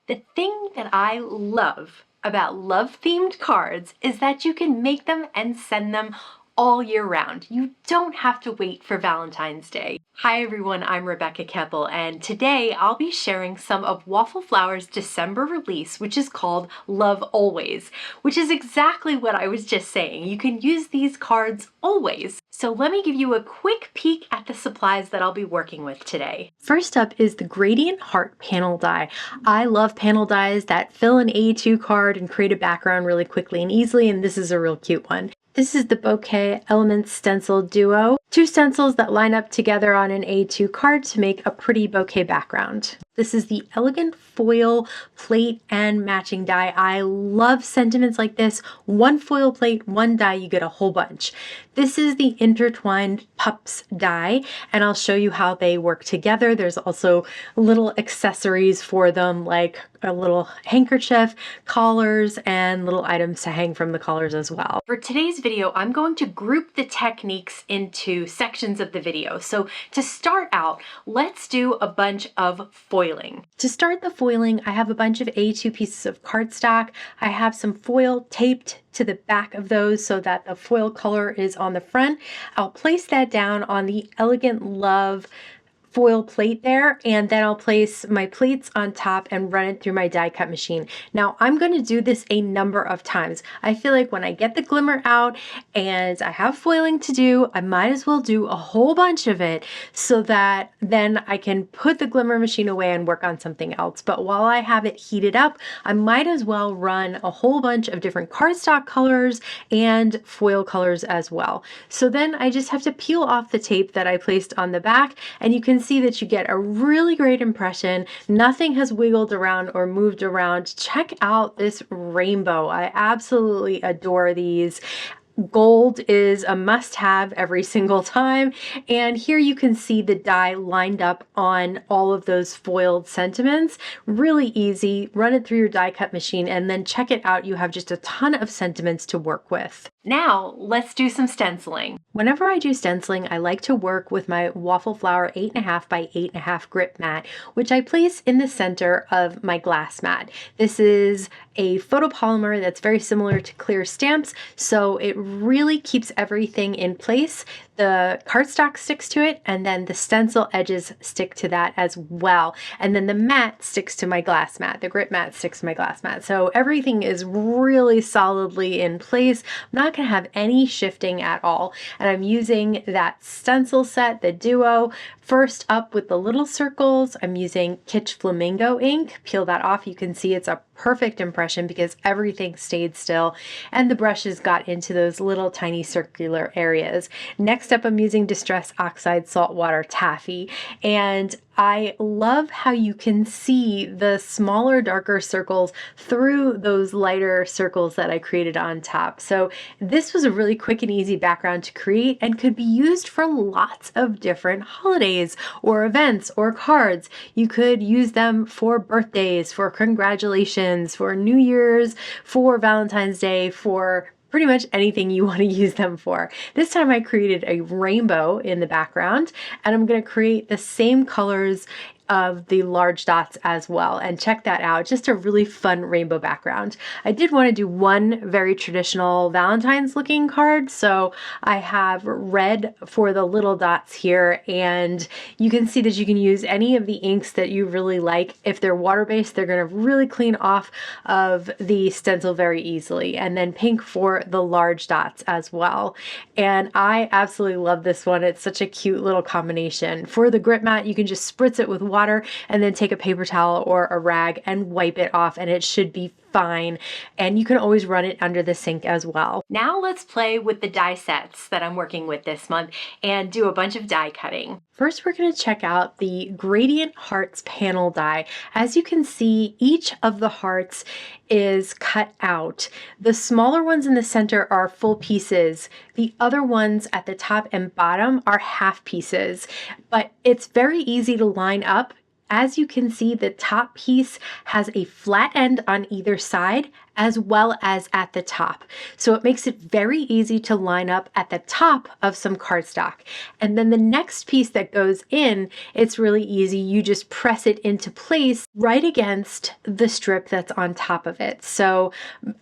The thing that I love about love-themed cards is that you can make them and send them all year round. You don't have to wait for Valentine's Day. Hi everyone, I'm Rebecca Keppel, and today I'll be sharing some of Waffle Flower's December release, which is called Love Always, which is exactly what I was just saying. You can use these cards always. So let me give you a quick peek at the supplies that I'll be working with today. First up is the Gradient Heart panel die. I love panel dies that fill an A2 card and create a background really quickly and easily, and this is a real cute one. This is the Bokeh Elements Stencil Duo. Two stencils that line up together on an A2 card to make a pretty bouquet background. This is the Elegant Foil Plate and Matching Die. I love sentiments like this. One foil plate, one die, you get a whole bunch. This is the Intertwined Pups Die, and I'll show you how they work together. There's also little accessories for them, like a little handkerchief, collars, and little items to hang from the collars as well. For today's video, I'm going to group the techniques into sections of the video. So to start out, let's do a bunch of foiling. To start the foiling, I have a bunch of A2 pieces of cardstock. I have some foil taped to the back of those so that the foil color is on the front. I'll place that down on the Elegant Love foil plate there, and then I'll place my plates on top and run it through my die cut machine. Now I'm going to do this a number of times. I feel like when I get the glimmer out and I have foiling to do, I might as well do a whole bunch of it so that then I can put the glimmer machine away and work on something else. But while I have it heated up, I might as well run a whole bunch of different cardstock colors and foil colors as well. So then I just have to peel off the tape that I placed on the back, and you can see that you get a really great impression. Nothing has wiggled around or moved around. Check out this rainbow. I absolutely adore these. Gold is a must-have every single time, and here you can see the die lined up on all of those foiled sentiments. Really easy. Run it through your die cut machine and then check it out. You have just a ton of sentiments to work with. Now let's do some stenciling. Whenever I do stenciling, I like to work with my Waffle Flower 8.5 by 8.5 grip mat, which I place in the center of my glass mat. This is a photopolymer that's very similar to clear stamps, so it really keeps everything in place. The cardstock sticks to it, and then the stencil edges stick to that as well. And then the mat sticks to my glass mat. The grip mat sticks to my glass mat. So everything is really solidly in place. I'm not going to have any shifting at all. And I'm using that stencil set, the Duo. First up with the little circles, I'm using Kitsch Flamingo ink. Peel that off. You can see it's a perfect impression because everything stayed still and the brushes got into those little tiny circular areas. Next up, I'm using Distress Oxide Saltwater Taffy, and I love how you can see the smaller, darker circles through those lighter circles that I created on top. So this was a really quick and easy background to create and could be used for lots of different holidays or events or cards. You could use them for birthdays, for congratulations, for New Year's, for Valentine's Day, for pretty much anything you want to use them for. This time I created a rainbow in the background, and I'm going to create the same colors of the large dots as well, and check that out. Just a really fun rainbow background. I did want to do one very traditional Valentine's looking card, so I have red for the little dots here, and you can see that you can use any of the inks that you really like. If they're water-based, they're going to really clean off of the stencil very easily. And then pink for the large dots as well. And I absolutely love this one. It's such a cute little combination. For the grip mat, you can just spritz it with water and then take a paper towel or a rag and wipe it off, and it should be fine. And you can always run it under the sink as well. Now let's play with the die sets that I'm working with this month and do a bunch of die cutting. First, we're going to check out the Gradient Hearts panel die. As you can see, each of the hearts is cut out. The smaller ones in the center are full pieces. The other ones at the top and bottom are half pieces, but it's very easy to line up As you can see, the top piece has a flat end on either side as well as at the top. So it makes it very easy to line up at the top of some cardstock. And then the next piece that goes in, it's really easy. You just press it into place right against the strip that's on top of it. So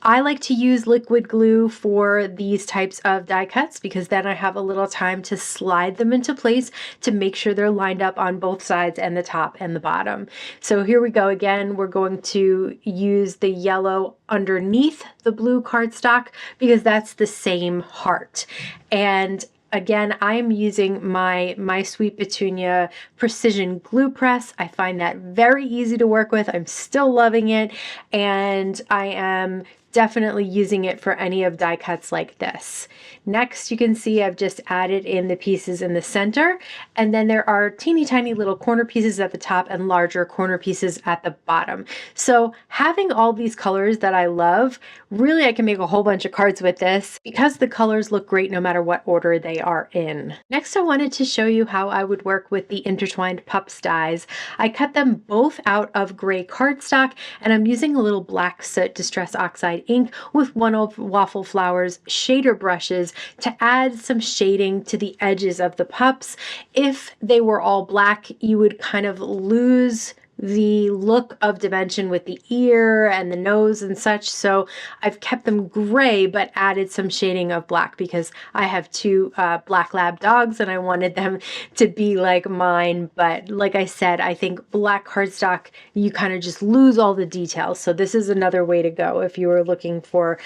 I like to use liquid glue for these types of die cuts because then I have a little time to slide them into place to make sure they're lined up on both sides and the top and the bottom. So here we go again. We're going to use the yellow underneath the blue cardstock because that's the same heart. And again, I'm using my Sweet Petunia Precision Glue Press. I find that very easy to work with. I'm still loving it, and I am definitely using it for any of die cuts like this. Next, you can see I've just added in the pieces in the center, and then there are teeny tiny little corner pieces at the top and larger corner pieces at the bottom. So having all these colors that I love, really I can make a whole bunch of cards with this because the colors look great no matter what order they are in. Next, I wanted to show you how I would work with the Intertwined Pups dies. I cut them both out of gray cardstock, and I'm using a little black soot Distress Oxide ink with one of Waffle Flower's shader brushes to add some shading to the edges of the pups. If they were all black, you would kind of lose the look of dimension with the ear and the nose and such. So I've kept them gray but added some shading of black because I have two black lab dogs and I wanted them to be like mine. But like I said, I think black cardstock, you kind of just lose all the details. So this is another way to go if you were looking for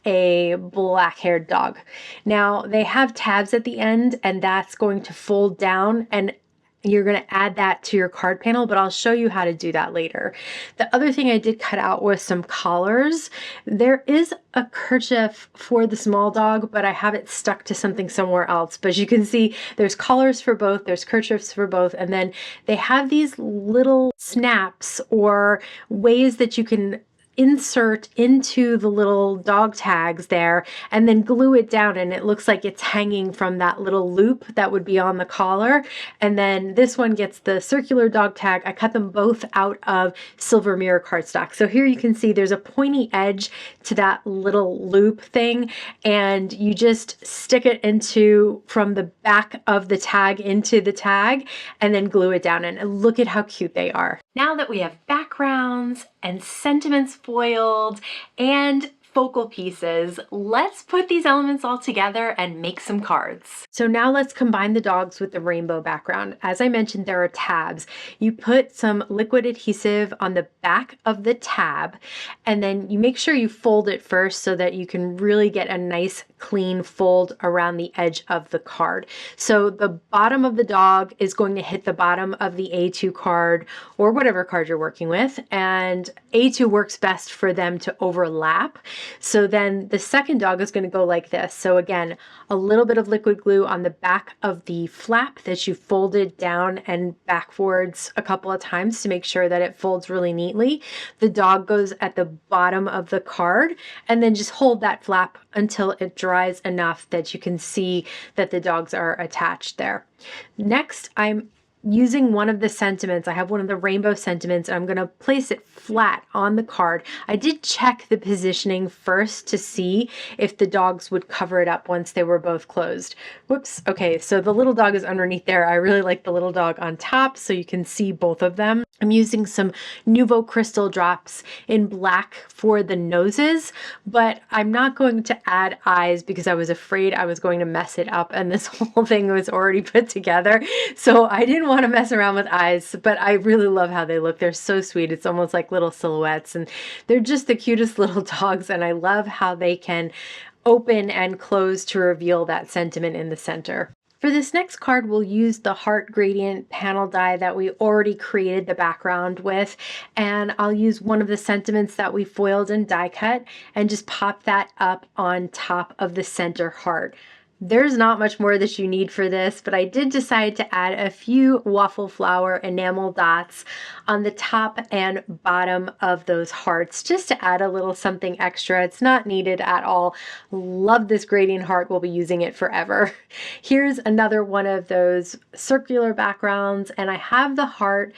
a black-haired dog. Now they have tabs at the end, and that's going to fold down, and you're going to add that to your card panel, but I'll show you how to do that later. The other thing I did cut out was some collars. There is a kerchief for the small dog, but I have it stuck to something somewhere else. But you can see there's collars for both, there's kerchiefs for both, and then they have these little snaps or ways that you can insert into the little dog tags there and then glue it down, and it looks like it's hanging from that little loop that would be on the collar. And then this one gets the circular dog tag. I cut them both out of silver mirror cardstock. So here you can see there's a pointy edge to that little loop thing, and you just stick it into from the back of the tag into the tag and then glue it down, and look at how cute they are. Now that we have backgrounds and sentiments foiled and focal pieces, let's put these elements all together and make some cards. So now let's combine the dogs with the rainbow background. As I mentioned, there are tabs. You put some liquid adhesive on the back of the tab, and then you make sure you fold it first so that you can really get a nice clean fold around the edge of the card. So the bottom of the dog is going to hit the bottom of the A2 card or whatever card you're working with, and A2 works best for them to overlap. So then the second dog is going to go like this. So again, a little bit of liquid glue on the back of the flap that you folded down and backwards a couple of times to make sure that it folds really neatly. The dog goes at the bottom of the card, and then just hold that flap until it dries enough that you can see that the dogs are attached there. Next, I'm using one of the sentiments. I have one of the rainbow sentiments, and I'm going to place it flat on the card. I did check the positioning first to see if the dogs would cover it up once they were both closed. Whoops. Okay, so the little dog is underneath there. I really like the little dog on top so you can see both of them. I'm using some Nuvo Crystal drops in black for the noses, but I'm not going to add eyes because I was afraid I was going to mess it up, and this whole thing was already put together. So I didn't want to mess around with eyes, but I really love how they look. They're so sweet. It's almost like little silhouettes, and they're just the cutest little dogs, and I love how they can open and close to reveal that sentiment in the center. For this next card, we'll use the heart gradient panel die that we already created the background with, and I'll use one of the sentiments that we foiled and die cut and just pop that up on top of the center heart. There's not much more that you need for this, but I did decide to add a few Waffle Flower enamel dots on the top and bottom of those hearts just to add a little something extra. It's not needed at all. Love this gradient heart. We'll be using it forever. Here's another one of those circular backgrounds, and I have the heart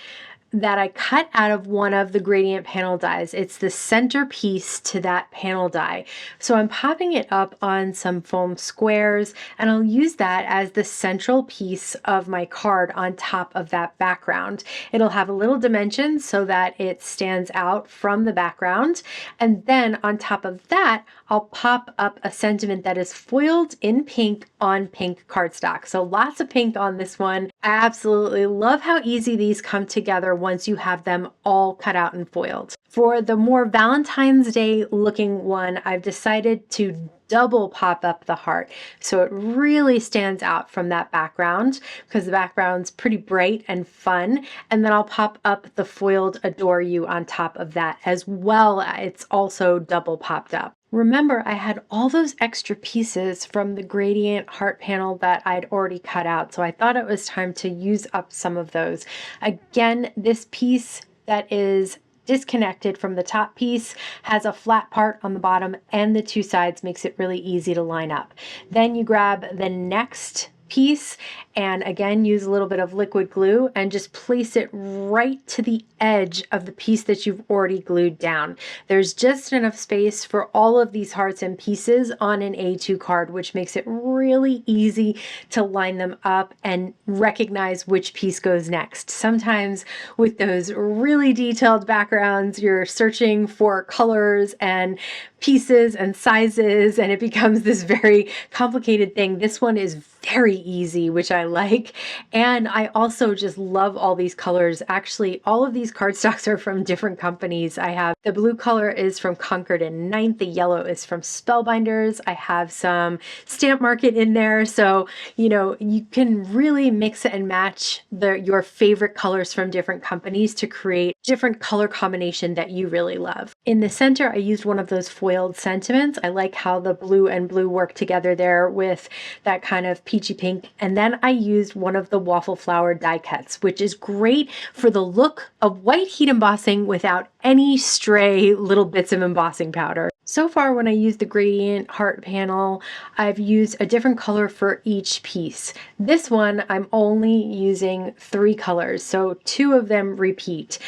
that I cut out of one of the gradient panel dies. It's the centerpiece to that panel die. So I'm popping it up on some foam squares, and I'll use that as the central piece of my card on top of that background. It'll have a little dimension so that it stands out from the background. And then on top of that, I'll pop up a sentiment that is foiled in pink on pink cardstock. So lots of pink on this one. I absolutely love how easy these come together once you have them all cut out and foiled. For the more Valentine's Day looking one, I've decided to double pop up the heart so it really stands out from that background, because the background's pretty bright and fun. And then I'll pop up the foiled Adore You on top of that as well. It's also double popped up. Remember, I had all those extra pieces from the gradient heart panel that I'd already cut out, so I thought it was time to use up some of those. Again, this piece that is disconnected from the top piece has a flat part on the bottom, and the two sides makes it really easy to line up. Then you grab the next piece and again use a little bit of liquid glue and just place it right to the edge of the piece that you've already glued down. There's just enough space for all of these hearts and pieces on an A2 card, which makes it really easy to line them up and recognize which piece goes next. Sometimes with those really detailed backgrounds, you're searching for colors and pieces and sizes, and it becomes this very complicated thing. This one is very easy, which I like. And I also just love all these colors. Actually, all of these cardstocks are from different companies. I have the blue color is from Concord and Ninth. The yellow is from Spellbinders. I have some Stamp Market in there. So, you know, you can really mix and match your favorite colors from different companies to create different color combination that you really love. In the center, I used one of those foiled sentiments. I like how the blue and blue work together there with that kind of peachy pink. And then I used one of the Waffle Flower die cuts, which is great for the look of white heat embossing without any stray little bits of embossing powder. So far, when I use the gradient heart panel, I've used a different color for each piece. This one, I'm only using 3 colors, so 2 of them repeat.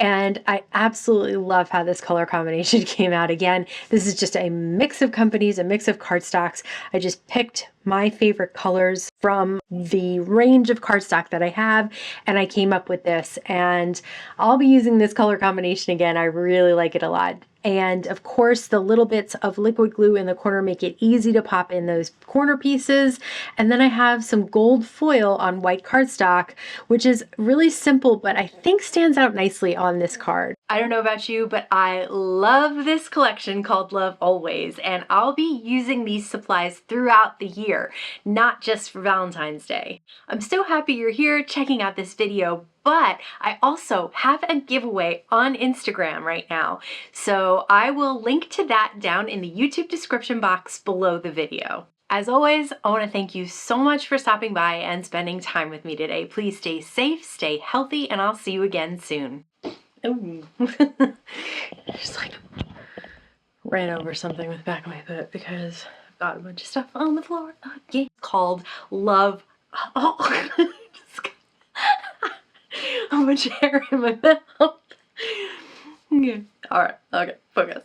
And I absolutely love how this color combination came out. Again, this is just a mix of companies, a mix of cardstocks. I just picked my favorite colors from the range of cardstock that I have, and I came up with this. And I'll be using this color combination again. I really like it a lot. And of course, the little bits of liquid glue in the corner make it easy to pop in those corner pieces. And then I have some gold foil on white cardstock, which is really simple, but I think stands out nicely on this card. I don't know about you, but I love this collection called Love Always, and I'll be using these supplies throughout the year, not just for Valentine's Day. I'm so happy you're here checking out this video, but I also have a giveaway on Instagram right now. So I will link to that down in the YouTube description box below the video. As always, I want to thank you so much for stopping by and spending time with me today. Please stay safe, stay healthy, and I'll see you again soon. Oh, just like ran over something with the back of my foot because I've got a bunch of stuff on the floor again. Called Love. Oh, just got a bunch of hair in my mouth. Okay. All right. Okay. Focus.